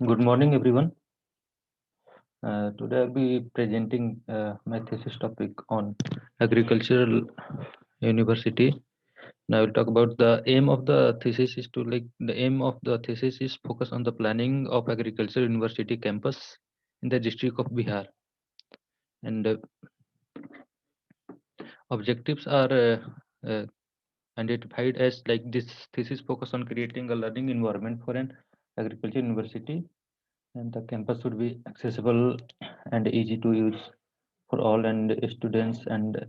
Good morning, everyone. Today I'll be presenting my thesis topic on agricultural university. Now I'll talk about the aim of the thesis is to the aim of the thesis is focus on the planning of agricultural university campus in the district of Bihar, and objectives are uh, identified as like this thesis focus on creating a learning environment for an agriculture university, and the campus should be accessible and easy to use for all and students and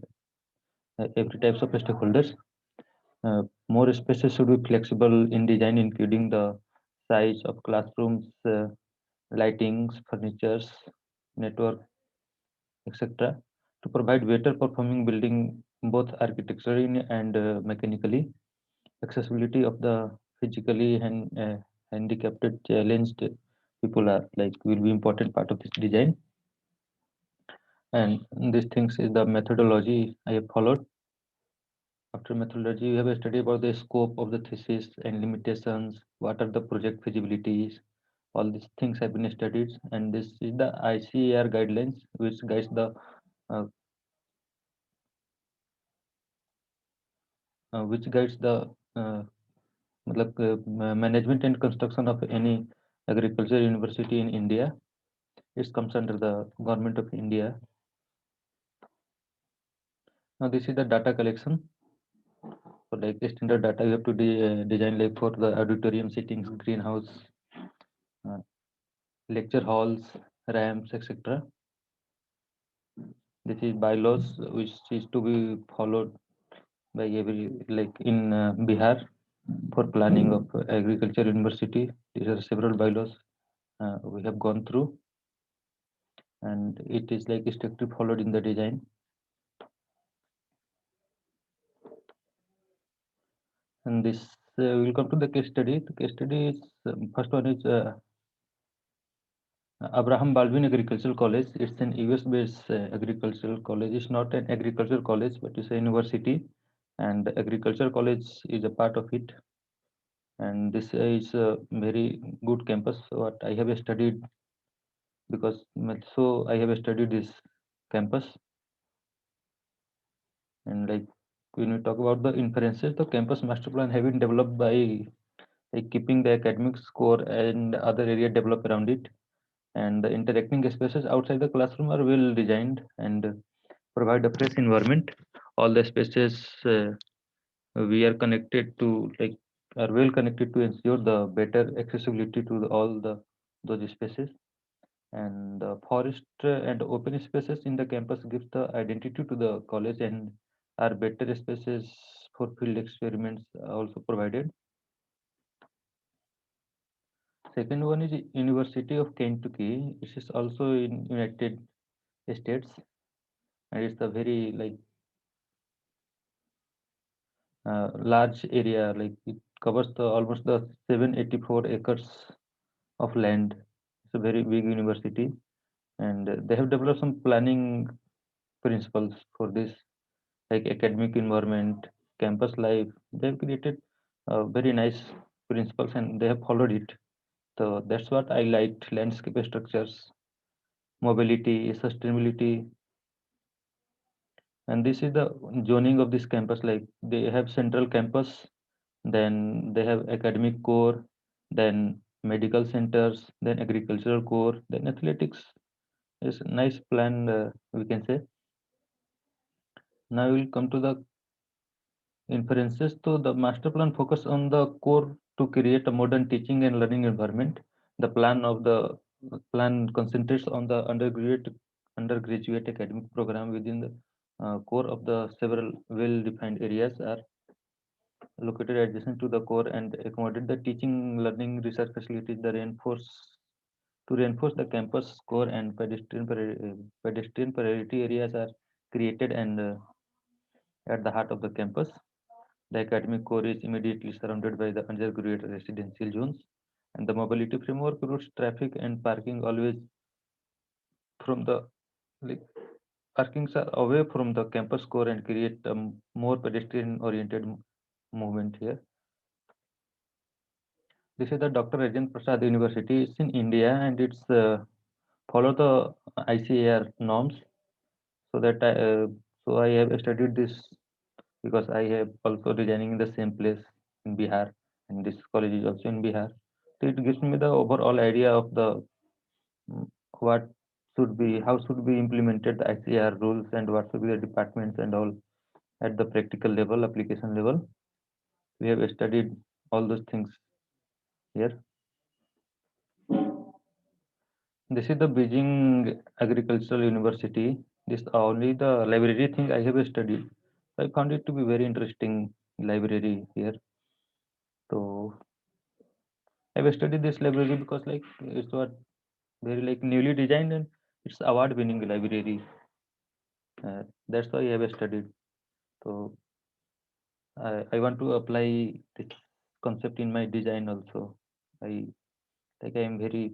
every types of stakeholders. More spaces should be flexible in design, including the size of classrooms, lightings, furnitures, network, etc. to provide better performing building both architecturally and mechanically. Accessibility of the physically and handicapped, challenged people are like will be important part of this design. And these things is the methodology I have followed. After methodology, we have a study about the scope of the thesis and limitations, what are the project feasibilities, all these things have been studied, and this is the ICAR guidelines uh, which guides the management and construction of any agriculture university in India. It comes under the government of India. Now this is the data collection. So like the standard data you have to design like for the auditorium settings, greenhouse, uh, lecture halls, ramps, etc. This is bylaws which is to be followed by every like in Bihar for planning of agriculture university. These are several bylaws we have gone through, and it is like strictly followed in the design. And this will come to the case study. The case study is first one is Abraham Baldwin Agricultural College. It's an US-based agricultural college. It's not an agricultural college, but it's a university, and the agriculture college is a part of it. And this is a very good campus. What I have studied because so I have studied this campus, and like when we talk about the inferences, the campus master plan have been developed by like keeping the academic score and other area developed around it, and the interacting spaces outside the classroom are well designed and provide a fresh environment. All the spaces we are connected to like are well connected to ensure the better accessibility to all the those spaces. And the forest and open spaces in the campus gives the identity to the college and are better spaces for field experiments also provided. Second one is University of Kentucky. It is also in United States, and it's a very like large area. Like it covers the almost the 784 acres of land. It's a very big university, and they have developed some planning principles for this, like academic environment, campus life. They have created very nice principles, and they have followed it. So that's what I liked: landscape structures, mobility, sustainability, and this is the zoning of this campus. Like they have central campus, then they have academic core, then medical centers, then agricultural core, then athletics. It's a nice plan, we can say. Now we'll come to the inferences. So the master plan focus on the core to create a modern teaching and learning environment. The plan concentrates on the undergraduate academic program within the core of the several well-defined areas are located adjacent to the core and accommodate the teaching, learning, research facilities. To reinforce the campus core and pedestrian priority areas are created and at the heart of the campus. The academic core is immediately surrounded by the undergraduate residential zones, and the mobility framework routes traffic and parking always from the like parkings are away from the campus core and create a more pedestrian oriented movement here. This is the Dr. Rajendra Prasad University. It's in India and it's follow the ICAR norms. So that I have studied this because I have also resigning in the same place in Bihar, and this college is also in Bihar. So it gives me the overall idea of the mm, what should be, how should be implemented the ICAR rules and what should be the departments and all at the practical level, application level. We have studied all those things here. This is the Beijing Agricultural University. This only the library thing I have studied. I found it to be very interesting library here. So I've studied this library because like it's what very like newly designed and it's award-winning library. That's why I have studied. So I want to apply this concept in my design also. I I am very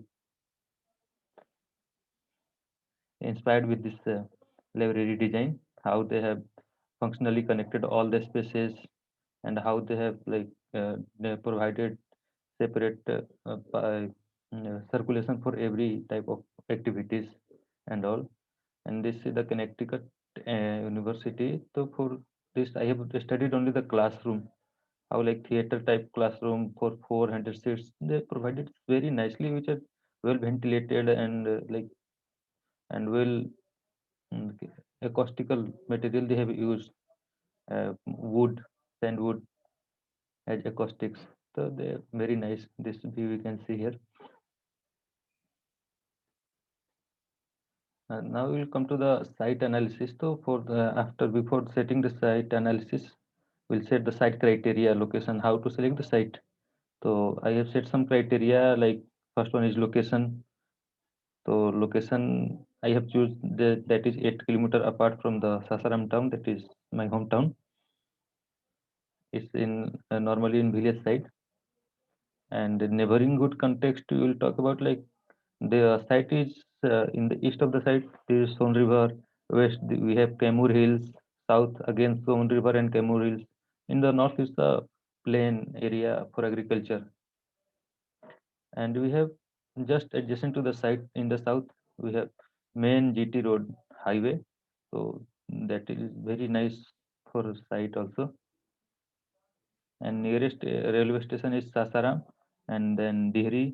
inspired with this library design, how they have functionally connected all the spaces and how they have like they provided separate circulation for every type of activities and all. And this is the Connecticut University. So for this, I have studied only the classroom, how like theater type classroom for 400 seats. They provided very nicely, which are well ventilated and like and well okay, acoustical material they have used, wood, sandwood as acoustics. So they're very nice. This view we can see here. Now we'll come to the site analysis. So for the after before setting the site analysis, we'll set the site criteria, location, how to select the site. So I have set some criteria like first one is location. So location I have choose that is 8 kilometer apart from the Sasaram town, that is my hometown. It's in normally in village side. And the neighborhood context we will talk about like the site is in the east of the site there is Son River, west we have Kemur Hills, south again Son River and Kemur Hills. In the north is the plain area for agriculture, and we have just adjacent to the site in the south we have main GT road highway, so that is very nice for site also. And nearest railway station is Sasaram, and then Dihri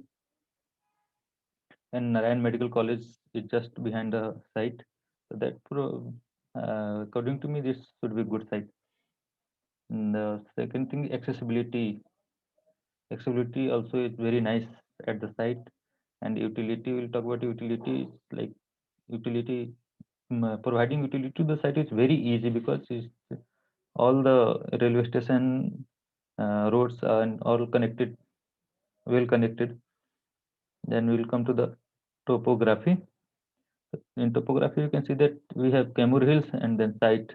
and Narayan Medical College is just behind the site. So according to me, this should be good site. And the second thing, accessibility. Accessibility also is very nice at the site. And utility, we'll talk about utility. It's like utility, providing utility to the site is very easy because it's, all the railway station roads are all connected, well connected. Then we'll come to the topography. In topography, you can see that we have Kemur Hills and then site.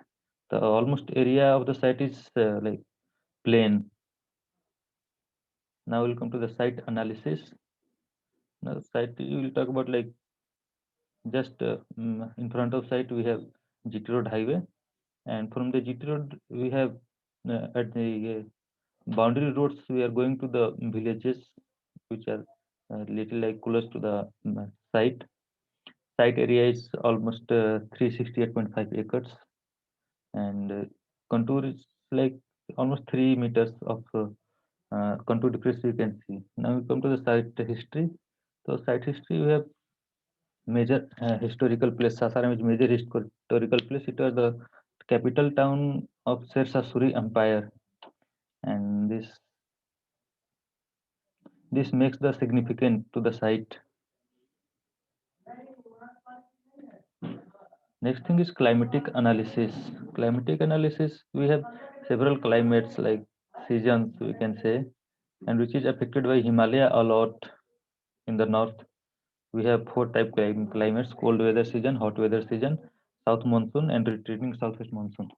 The almost area of the site is like plain. Now we'll come to the site analysis. Now site you will talk about like just in front of site we have GT Road highway, and from the GT Road we have at the boundary roads we are going to the villages which are little like close to the site. Site area is almost 368.5 acres, and contour is like almost 3 meters of contour difference you can see. Now we come to the site history. So site history we have major historical place. Sasaram is major historical place. It was the capital town of Sher Suri Empire, and this makes the significant to the site. Next thing is climatic analysis. Climatic analysis we have several climates like seasons we can say, and which is affected by Himalaya a lot in the north. We have four type climates: cold weather season, hot weather season, south monsoon, and retreating southwest monsoon.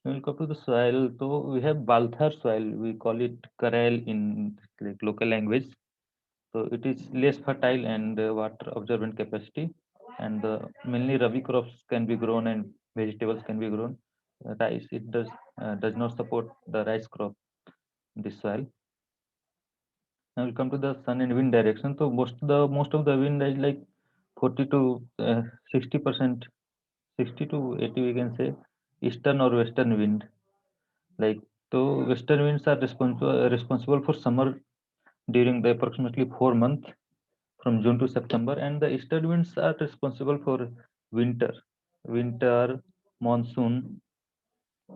When we come to the soil, so we have Balthar soil. We call it Karal in like local language. So it is less fertile and water absorbent capacity, and mainly rabi crops can be grown and vegetables can be grown. Rice it does not support the rice crop in this soil. Now we'll come to the sun and wind direction. So most of the wind is like 40 to 60%, 60 to 80 we can say, eastern or western wind. Like so, western winds are responsible for summer during the approximately 4 months from June to September, and the eastern winds are responsible for winter, winter, monsoon,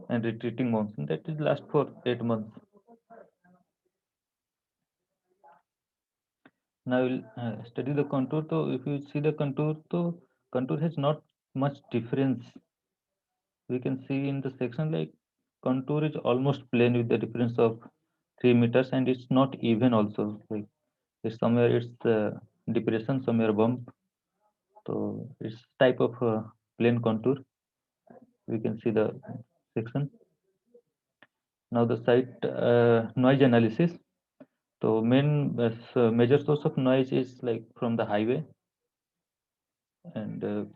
and retreating monsoon that is last for 8 months. Now we'll study the contour. So if you see the contour, so contour has not much difference. We can see in the section like contour is almost plane with the difference of 3 meters, and it's not even also. Like it's somewhere it's depression, somewhere bump. So it's type of plane contour. We can see the section. Now the site noise analysis. So major source of noise is like from the highway, and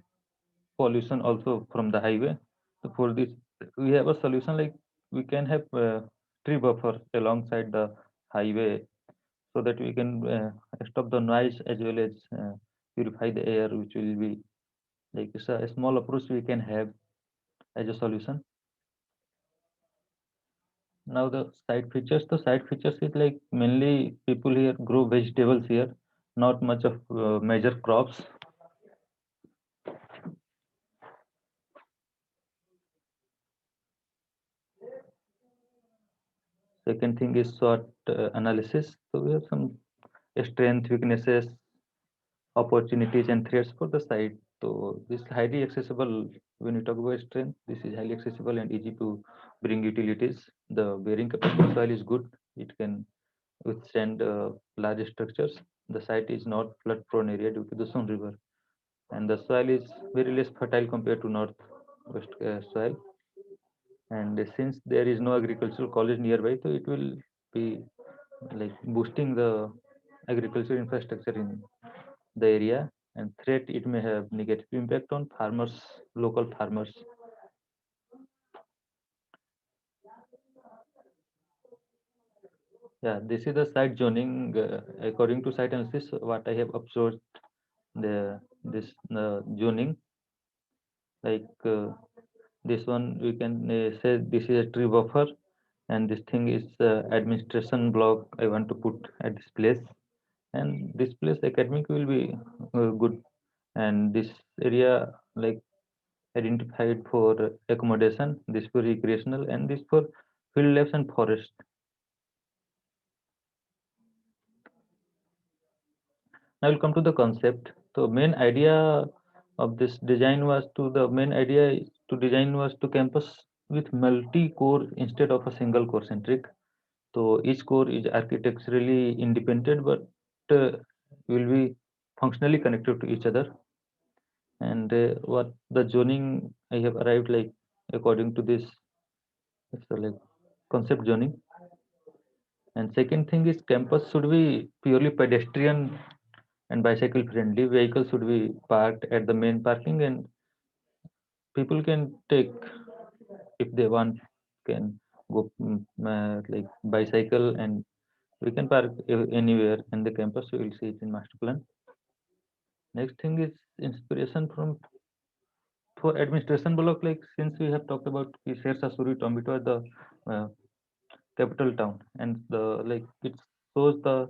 pollution also from the highway. So for this, we have a solution like we can have tree buffer alongside the highway so that we can stop the noise as well as purify the air, which will be like it's a small approach we can have as a solution. Now the side features. The side features is like mainly people here grow vegetables here, not much of major crops. Second thing is SWOT analysis. So we have some strength, weaknesses, opportunities, and threats for the site. So this is highly accessible. When you talk about strength, this is highly accessible and easy to bring utilities. The bearing capacity of soil is good. It can withstand large structures. The site is not flood prone area due to the Son River, and the soil is very less fertile compared to north west soil. And since there is no agricultural college nearby, so it will be like boosting the agricultural infrastructure in the area. And threat, it may have negative impact on farmers, local farmers. Yeah, this is the site zoning. According to site analysis, what I have observed, the this zoning, like this one we can say this is a tree buffer, and this thing is administration block I want to put at this place, and this place academic will be good, and this area like identified for accommodation, this for recreational, and this for field life and forest. Now we'll come to the concept. So main idea of this design was to the main idea is to design was to campus with multi-core instead of a single core centric. So each core is architecturally independent, but will be functionally connected to each other. And what the zoning I have arrived like according to this, it's like concept zoning. And second thing is campus should be purely pedestrian and bicycle friendly. Vehicles should be parked at the main parking, and people can take if they want can go like bicycle, and we can park anywhere in the campus. We will see it in master plan. Next thing is inspiration from for administration block. Like since we have talked about Suri Tombito as the uh, capital town, and the like it shows the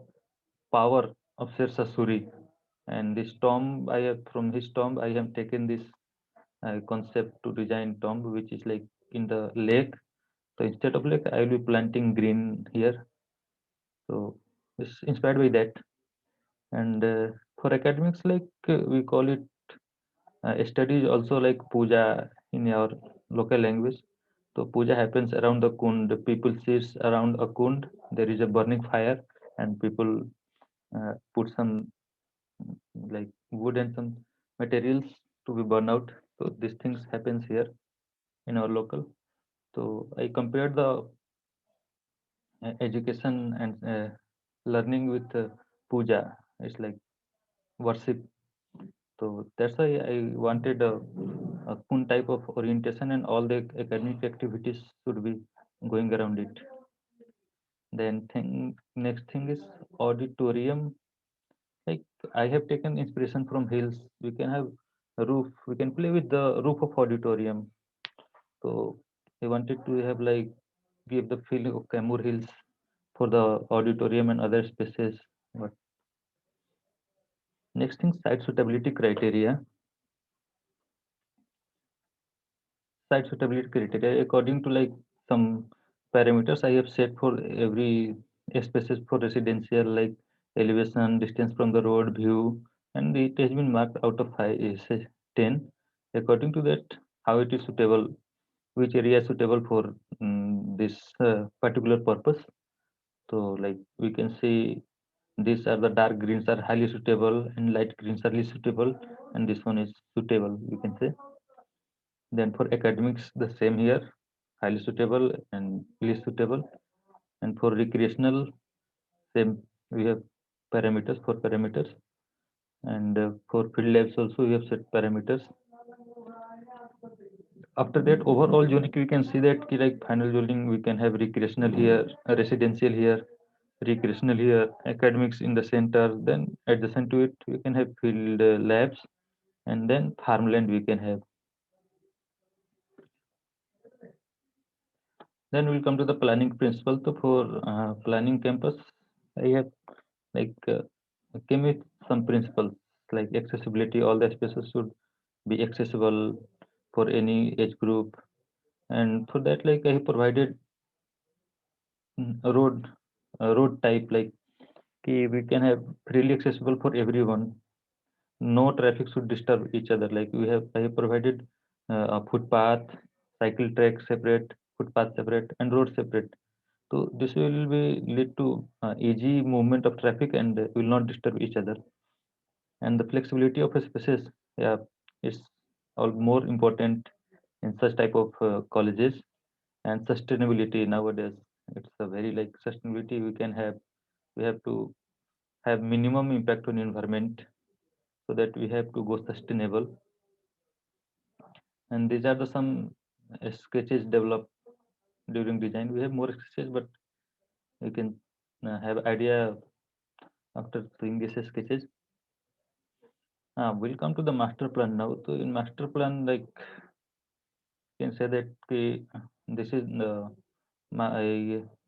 power of Suri. And this tomb I have from his tomb I have taken this concept to design tomb which is like in the lake. So instead of lake I will be planting green here. So it's inspired by that. And for academics, like we call it studies also like puja in our local language. So puja happens around the kund. People sits around a kund. There is a burning fire, and people put some like wood and some materials to be burned out. So these things happens here in our local. So I compared the education and learning with puja. It's like worship. So that's why I wanted a kun type of orientation, and all the academic activities should be going around it. Then next thing is auditorium. Like I have taken inspiration from hills. We can have a roof. We can play with the roof of auditorium. So I wanted to have like give the feeling of Camur Hills for the auditorium and other spaces. But next thing, site suitability criteria. Site suitability criteria according to like some parameters I have set for every spaces for residential, like elevation, distance from the road, view, and it has been marked out of 5 is 10. According to that, how it is suitable, which area is suitable for this particular purpose. So like we can see these are the dark greens are highly suitable and light greens are least suitable, and this one is suitable, we can say. Then for academics, the same here, highly suitable and least suitable. And for recreational, same, we have parameters for parameters. And for field labs also, we have set parameters. After that, overall zoning, we can see that like final zoning, we can have recreational here, residential here, recreational here, academics in the center. Then adjacent to it, we can have field labs, and then farmland we can have. Then we'll come to the planning principle. So for planning campus, I have like came with some principles like accessibility. All the spaces should be accessible for any age group, and for that, like I have provided a road type like we can have freely accessible for everyone. No traffic should disturb each other. Like I have provided a footpath, cycle track separate, footpath separate, and road separate. So this will be lead to easy movement of traffic and will not disturb each other. And the flexibility of a spaces, yeah, is all more important in such type of colleges. And sustainability nowadays, it's a very like sustainability we can have. We have to have minimum impact on environment, so that we have to go sustainable. And these are the some sketches developed during design. We have more sketches, but you can have idea after seeing these sketches. We'll come to the master plan now. So in master plan, like you can say that this is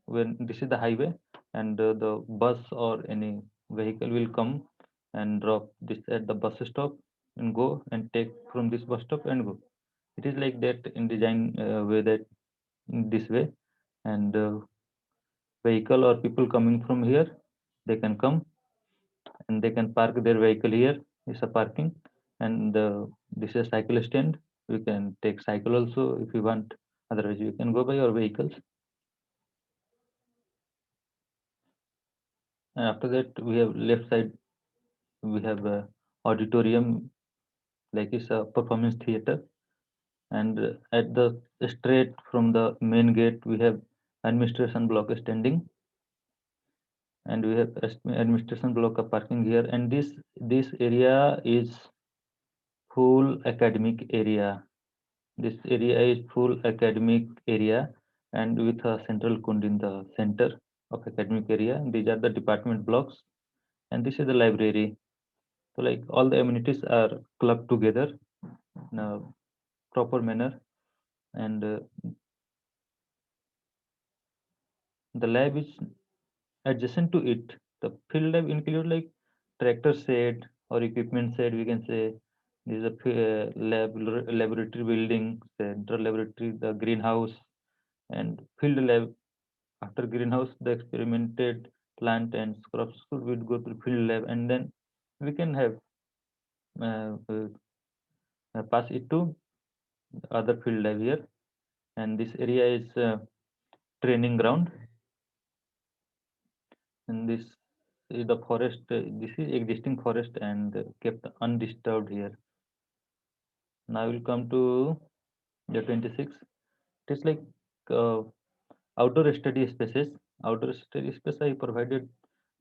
when this is the highway, and the bus or any vehicle will come and drop this at the bus stop and go and take from this bus stop and go. It is like that in design way, that in this way, and vehicle or people coming from here, they can come and they can park their vehicle here. Is a parking, and this is a cycle stand. We can take cycle also if you want. Otherwise, you can go by your vehicles. And after that, we have left side. We have a auditorium, like it's a performance theater, and at the straight from the main gate, we have administration block standing, and we have administration block of parking here. And this area is full academic area. This area is full academic area, and with a central kund in the center of academic area. These are the department blocks, and this is the library. So like all the amenities are clubbed together in a proper manner, and the lab is adjacent to it. The field lab include like tractor shed or equipment shed. We can say this is a laboratory building, central laboratory, the greenhouse, and field lab. After greenhouse, the experimented plant and crops would go to field lab, and then we can have uh, uh, pass it to other field lab here. And this area is training ground, and this is the forest. This is existing forest and kept undisturbed here. Now we'll come to the 26. It is like uh, outdoor study spaces. Outdoor study space I provided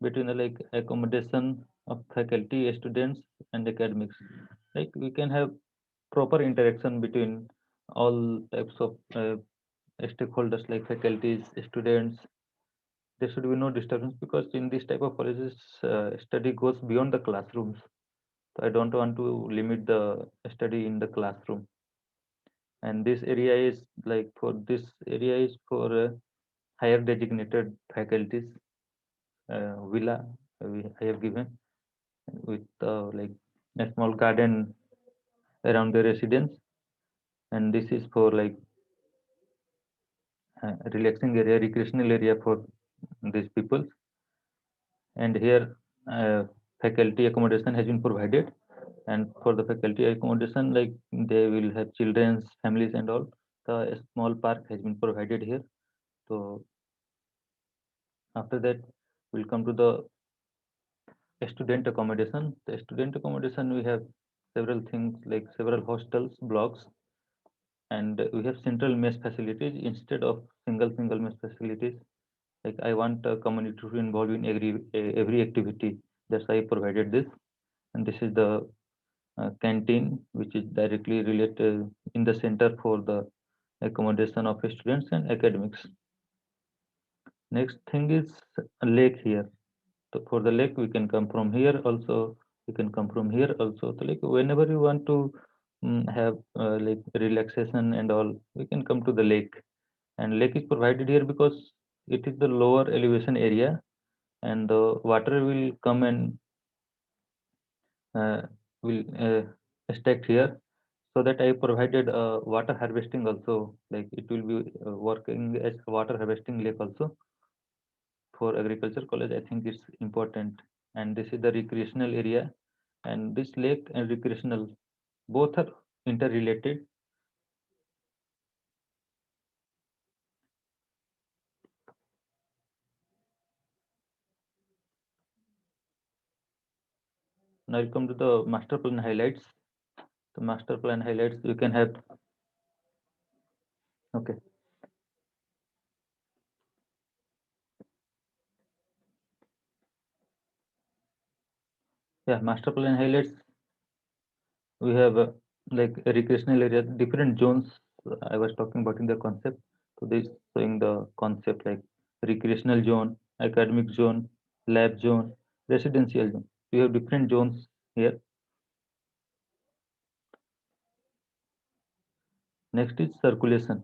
between the like accommodation of faculty, students, and academics. Like we can have proper interaction between all types of stakeholders like faculties, students, there should be no disturbance, because in this type of colleges, study goes beyond the classrooms. So I don't want to limit the study in the classroom. And this area is like, for this area is for higher designated faculties, villa I have given, with like a small garden around the residence. And this is for like relaxing area, recreational area for these people. And here faculty accommodation has been provided. And for the faculty accommodation, like they will have children's families and all, the small park has been provided here. So after that, we'll come to the student accommodation. The student accommodation, we have several things, like several hostels, blocks, and we have central mess facilities instead of single mess facilities. Like I want a community to involve in every activity. That's why I provided this. And this is the canteen, which is directly related in the center for the accommodation of students and academics. Next thing is a lake here. So for the lake, we can come from here also. We can come from here also. So like whenever you want to have like relaxation and all, we can come to the lake. And lake is provided here because it is the lower elevation area, and the water will come and uh, will stacked here. So that I provided water harvesting also, like it will be working as a water harvesting lake also for agriculture college. I think it's important. And this is the recreational area, and this lake and recreational both are interrelated. Now I'll come to the master plan highlights. The master plan highlights, you can have. Okay. Yeah, master plan highlights, we have like a recreational area, different zones. I was talking about in the concept. So this showing the concept, like recreational zone, academic zone, lab zone, residential zone. We have different zones here. Next is circulation.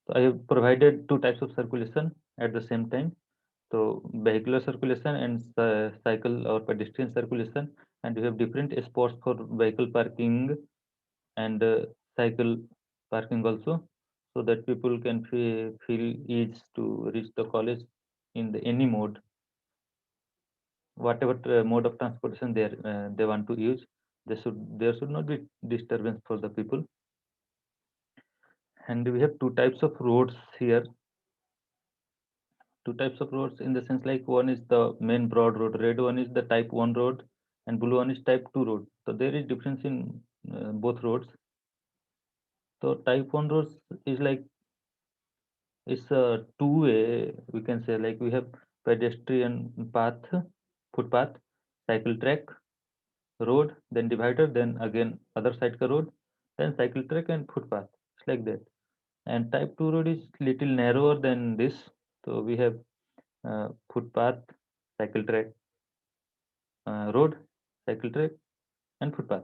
So I have provided two types of circulation at the same time. So vehicular circulation and cycle or pedestrian circulation. And we have different spots for vehicle parking and cycle parking also, so that people can feel ease to reach the college in the any mode, whatever mode of transportation they want to use. There should not be disturbance for the people. And we have two types of roads here. Two types of roads in the sense, like one is the main broad road, red one is the type 1 road, and blue one is type 2 road. So there is difference in both roads. So type 1 roads is like, it's a two-way, we can say, like we have pedestrian path, footpath, cycle track, road, then divider, then again other side ka road, then cycle track and footpath. It's like that. And type 2 road is little narrower than this. So we have footpath, cycle track, road, cycle track, and footpath.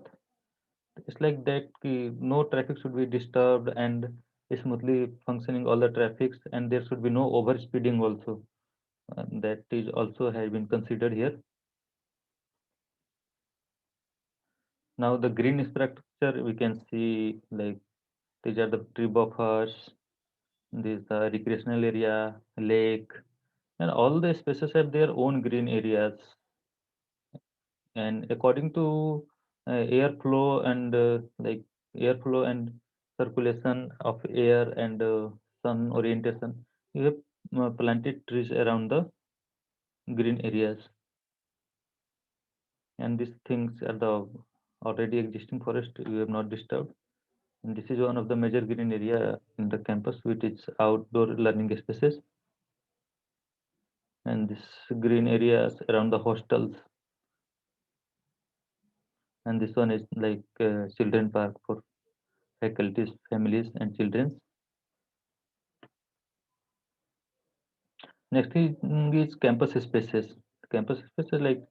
It's like that no traffic should be disturbed and smoothly functioning all the traffics, and there should be no over speeding also. That is also has been considered here. Now the green infrastructure, we can see like these are the tree buffers, these are recreational area, lake, and all the spaces have their own green areas. And according to airflow and like airflow and circulation of air and sun orientation, you have planted trees around the green areas. And these things are the already existing forest we have not disturbed. And this is one of the major green area in the campus, which is outdoor learning spaces. And this green areas around the hostels. And this one is like children park for faculties, families, and children. Next thing is campus spaces. Campus spaces like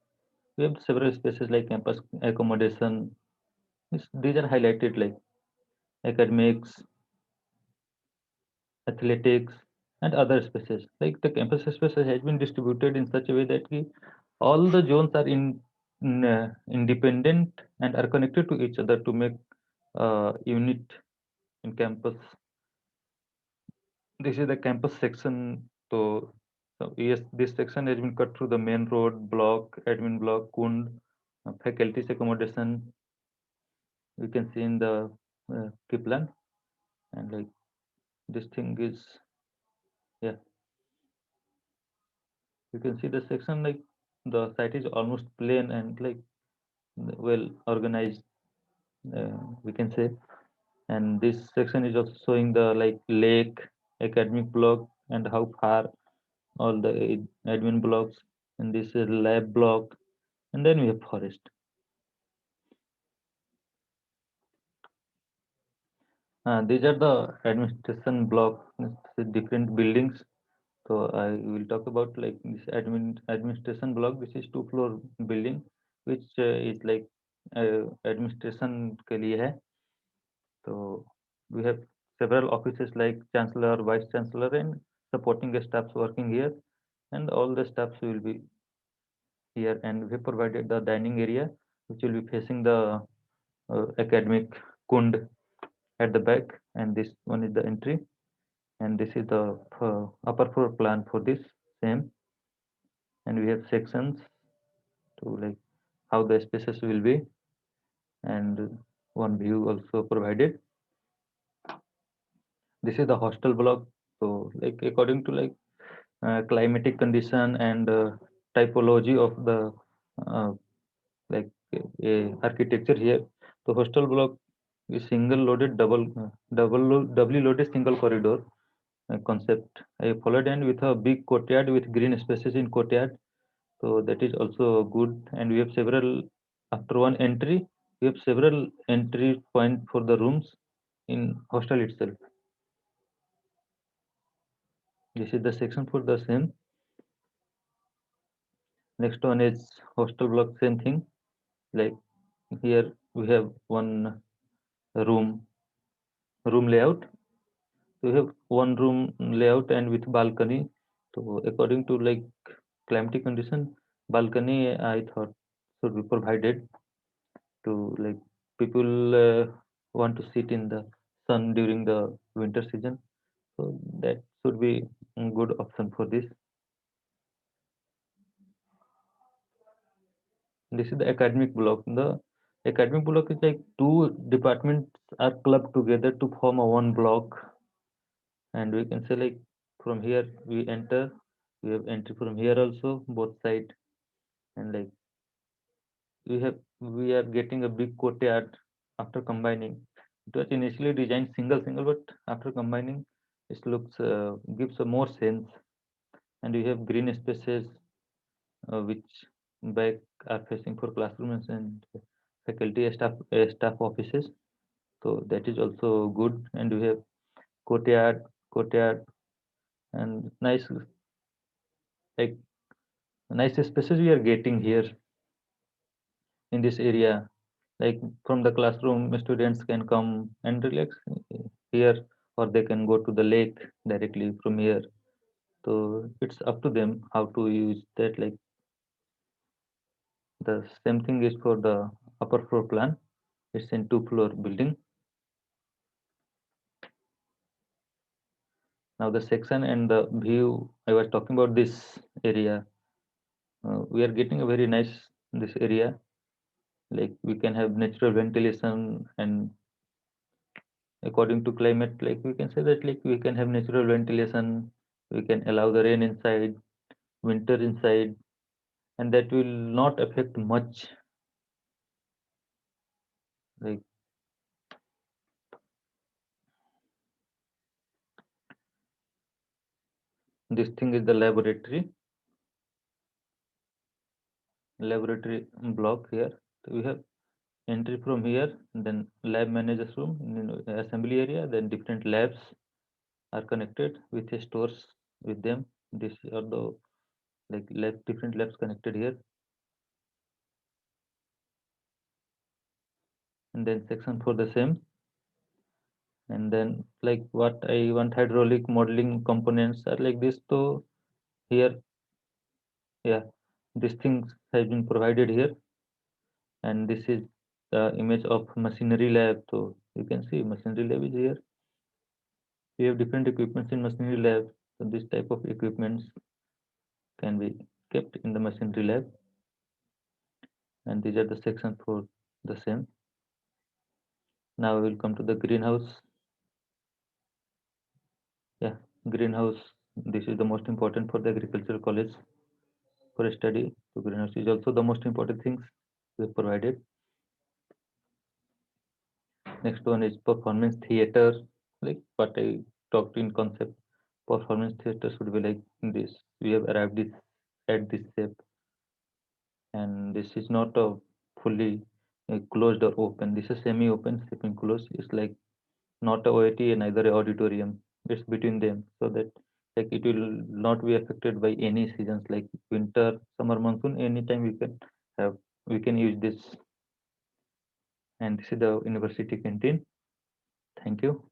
we have several spaces like campus accommodation. These are highlighted like academics, athletics, and other spaces. Like the campus spaces has been distributed in such a way that all the zones are independent and are connected to each other to make unit in campus. This is the campus section. So yes, this section has been cut through the main road, block, admin block, Kund, faculty's accommodation. We can see in the key plan, and like this thing is, yeah, you can see the section like the site is almost plain and like well organized, we can say. And this section is also showing the like lake, academic block, and how far all the admin blocks, and this is lab block, and then we have forest. These are the administration block, different buildings. So I will talk about like this administration block. This is two-floor building, which is like administration के लिए है. So we have several offices like chancellor, vice chancellor, and supporting staffs working here, and all the staffs will be here. And we provided the dining area, which will be facing the academic kund at the back, and this one is the entry, and this is the upper floor plan for this same. And we have sections to like how the spaces will be, and one view also provided. This is the hostel block. So like according to like climatic condition and typology of the uh, like architecture here, the hostel block is single loaded doubly loaded single corridor concept I followed, and with a big courtyard with green spaces in courtyard. So that is also good, and we have several after one entry. We have several entry point for the rooms in hostel itself. This is the section for the same. Next one is hostel block, same thing. Like here we have one room layout. We have one room layout and with balcony. So according to like climatic condition, balcony I thought should be provided to like people want to sit in the sun during the winter season. So that should be a good option for this. This is the academic block. The academic block is like two departments are clubbed together to form a one block, and we can say like from here we enter. We have entry from here also both side, and like we are getting a big courtyard after combining. It was initially designed single, but after combining, it looks gives a more sense. And we have green spaces which back are facing for classrooms and faculty staff offices. So that is also good. And we have courtyard, and like nice spaces we are getting here in this area. Like from the classroom, students can come and relax here, or they can go to the lake directly from here. So it's up to them how to use that. Like the same thing is for the upper floor plan. It's in two-floor building. Now the section and the view I was talking about this area. We are getting a very nice this area. Like we can have natural ventilation, and according to climate, like we can say that like we can have natural ventilation. We can allow the rain inside, winter inside, and that will not affect much. Like this thing is the laboratory block here. So we have entry from here, then lab manager's room, assembly area, then different labs are connected with stores with them. This are the like lab, different labs connected here, and then section for the same. And then like what I want, hydraulic modeling components are like this. So here, yeah, these things have been provided here, and this is the image of machinery lab. So you can see machinery lab is here. We have different equipments in machinery lab. So this type of equipments can be kept in the machinery lab, and these are the section for the same. Now we will come to the greenhouse. Yeah, greenhouse. This is the most important for the agricultural college for study. So greenhouse is also the most important things we have provided. Next one is performance theater. Like what I talked in concept, performance theater should be like this. We have arrived this at this shape, and this is not a fully closed or open. This is semi-open, semi-closed. It's like not a OIT and neither a auditorium. It's between them, so that like it will not be affected by any seasons like winter, summer, monsoon. Anytime have we can use this. And this is the university canteen. Thank you.